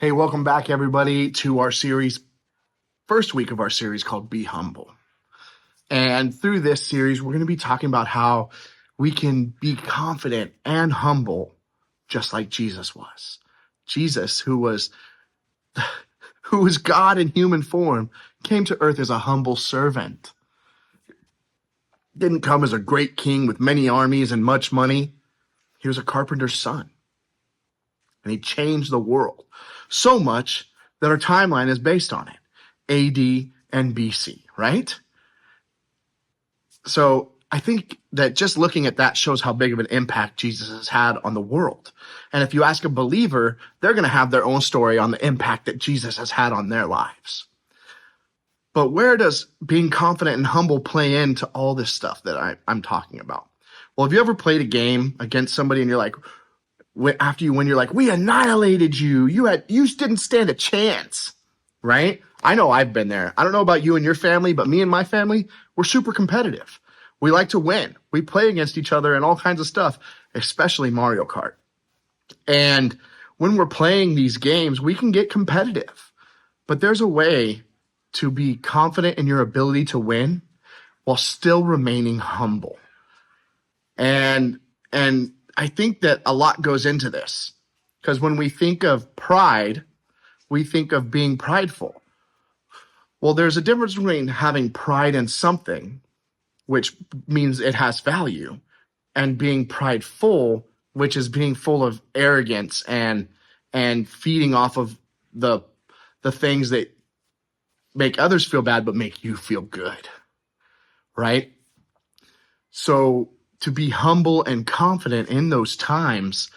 Hey, welcome back, everybody, to our series, first week of our series called Be Humble. And through this series, we're going to be talking about how we can be confident and humble just like Jesus was. Jesus, who was God in human form, came to earth as a humble servant. Didn't come as a great king with many armies and much money. He was a carpenter's son. And he changed the world so much that our timeline is based on it. AD and BC, right? So I think that just looking at that shows how big of an impact Jesus has had on the world. And if you ask a believer, they're going to have their own story on the impact that Jesus has had on their lives. But where does being confident and humble play into all this stuff that I'm talking about? Well, have you ever played a game against somebody and you're like, after you win, you're like, we annihilated you. You didn't stand a chance, right? I know I've been there. I don't know about you and your family, but me and my family, we're super competitive. We like to win. We play against each other and all kinds of stuff, especially Mario Kart. And when we're playing these games, we can get competitive, but there's a way to be confident in your ability to win while still remaining humble. And I think that a lot goes into this, because when we think of pride, we think of being prideful. Well, there's a difference between having pride in something, which means it has value, and being prideful, which is being full of arrogance and feeding off of the things that make others feel bad but make you feel good, right? So to be humble and confident in those times,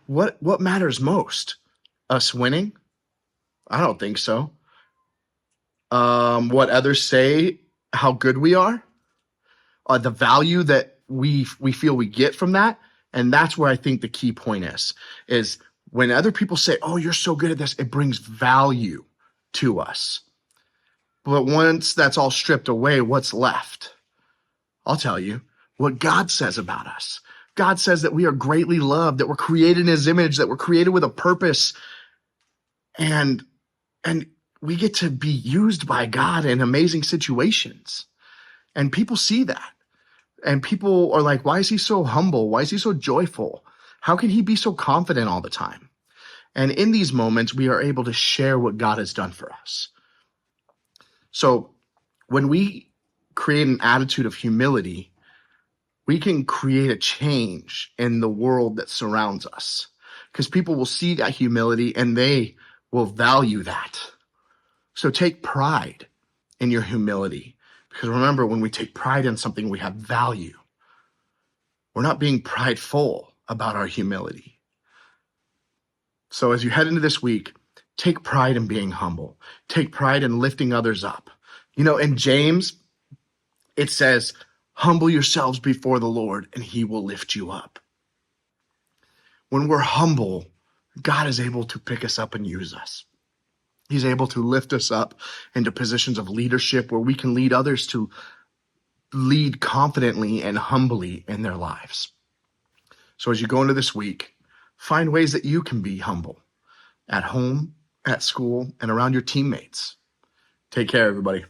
what matters most? Us winning? I don't think so. What others say, how good we are, the value that we feel we get from that. And that's where I think the key point is when other people say, oh, you're so good at this, it brings value to us. But once that's all stripped away, what's left? I'll tell you what God says about us. God says that we are greatly loved, that we're created in his image, that we're created with a purpose. And we get to be used by God in amazing situations. And people see that. And people are like, why is he so humble? Why is he so joyful? How can he be so confident all the time? And in these moments, we are able to share what God has done for us. So when we create an attitude of humility, we can create a change in the world that surrounds us, because people will see that humility and they will value that. So take pride in your humility, because remember, when we take pride in something, we have value. We're not being prideful about our humility. So as you head into this week, take pride in being humble. Take pride in lifting others up. You know, in James, it says, humble yourselves before the Lord and he will lift you up. When we're humble, God is able to pick us up and use us. He's able to lift us up into positions of leadership where we can lead others to lead confidently and humbly in their lives. So as you go into this week, find ways that you can be humble at home, at school, and around your teammates. Take care, everybody.